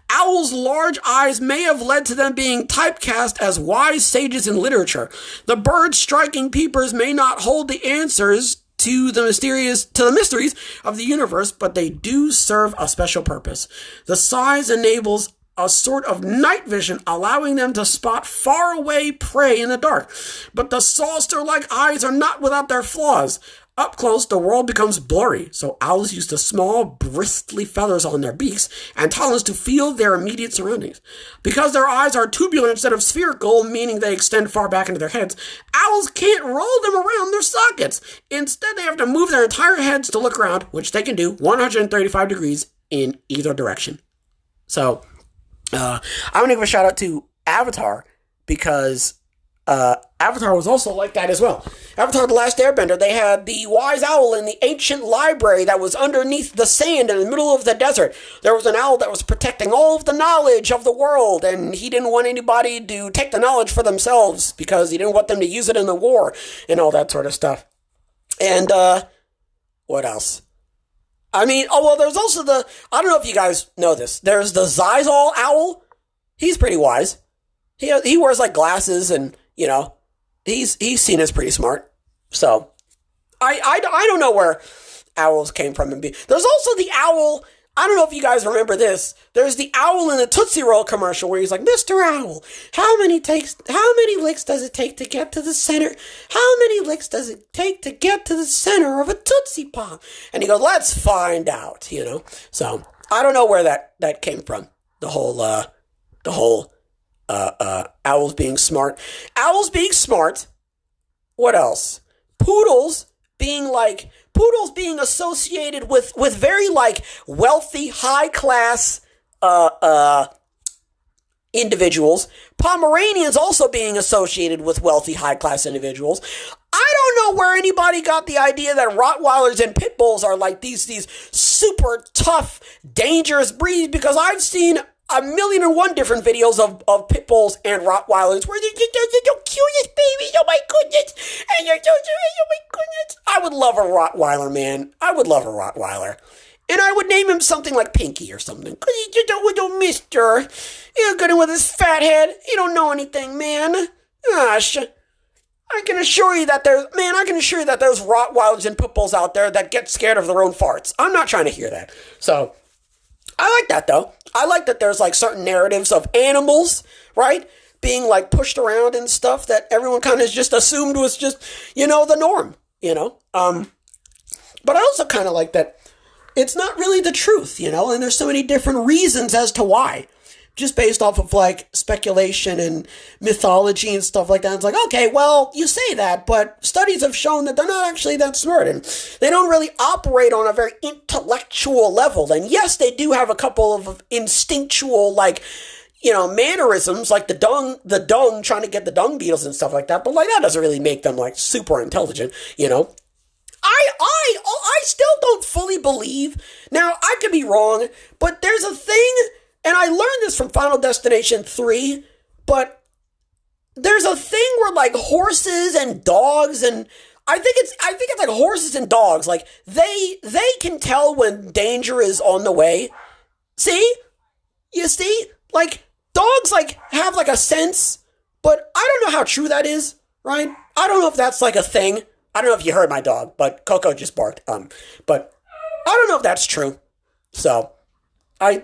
Owls' large eyes may have led to them being typecast as wise sages in literature. The bird's striking peepers may not hold the answers to the mysteries of the universe, but they do serve a special purpose. The size enables a sort of night vision, allowing them to spot faraway prey in the dark. But the saucer-like eyes are not without their flaws. Up close, the world becomes blurry, so owls use the small, bristly feathers on their beaks and talons to feel their immediate surroundings. Because their eyes are tubular instead of spherical, meaning they extend far back into their heads, owls can't roll them around their sockets. Instead, they have to move their entire heads to look around, which they can do 135 degrees in either direction. So, I want to give a shout out to Avatar, because Avatar was also like that as well. Avatar The Last Airbender, they had the wise owl in the ancient library that was underneath the sand in the middle of the desert. There was an owl that was protecting all of the knowledge of the world, and he didn't want anybody to take the knowledge for themselves because he didn't want them to use it in the war and all that sort of stuff. And, what else? I mean, there's also I don't know if you guys know this, there's the Zizal owl. He's pretty wise. He wears, like, glasses, and, you know, he's seen as pretty smart. So, I don't know where owls came from. There's also the owl, I don't know if you guys remember this, there's the owl in the Tootsie Roll commercial where he's like, Mr. Owl, how many licks does it take to get to the center? How many licks does it take to get to the center of a Tootsie Pop? And he goes, let's find out, you know? So, I don't know where that came from. The whole owls being smart. Owls being smart. What else? Poodles being associated with very, like, wealthy, high class individuals. Pomeranians also being associated with wealthy, high class individuals. I don't know where anybody got the idea that Rottweilers and Pit Bulls are like these super tough, dangerous breeds, because I've seen 1,000,001 different videos of Pit Bulls and Rottweilers where they're the cutest babies, oh my goodness, and you're so sweet, oh my goodness. I would love a Rottweiler, man. I would love a Rottweiler. And I would name him something like Pinky or something. Because he's just a little mister. He's good with his fat head. He don't know anything, man. Gosh. I can assure you that there's Rottweilers and Pit Bulls out there that get scared of their own farts. I'm not trying to hear that. So, I like that, though. I like that there's, like, certain narratives of animals, right, being, like, pushed around and stuff that everyone kind of just assumed was just, you know, the norm, you know? But I also kind of like that it's not really the truth, you know, and there's so many different reasons as to why. Just based off of, like, speculation and mythology and stuff like that. It's like, okay, well, you say that, but studies have shown that they're not actually that smart, and they don't really operate on a very intellectual level. And yes, they do have a couple of instinctual, like, you know, mannerisms, like the dung trying to get the dung beetles and stuff like that, but, like, that doesn't really make them, like, super intelligent, you know? I still don't fully believe, now, I could be wrong, but there's a thing. And I learned this from Final Destination 3, but there's a thing where, like, horses and dogs, and I think it's like horses and dogs, like, they can tell when danger is on the way. See? You see? Like, dogs, like, have, like, a sense, but I don't know how true that is, right? I don't know if that's, like, a thing. I don't know if you heard my dog, but Coco just barked. But I don't know if that's true. So, I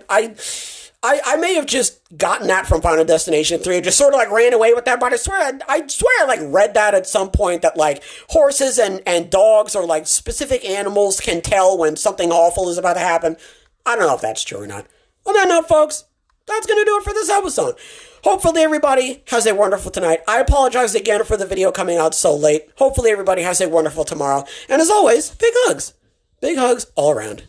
may have just gotten that from Final Destination 3, just sort of, like, ran away with that, but I swear I, like, read that at some point, that, like, horses and dogs, or, like, specific animals can tell when something awful is about to happen. I don't know if that's true or not. On that note, folks, that's going to do it for this episode. Hopefully everybody has a wonderful tonight. I apologize again for the video coming out so late. Hopefully everybody has a wonderful tomorrow. And as always, big hugs. Big hugs all around.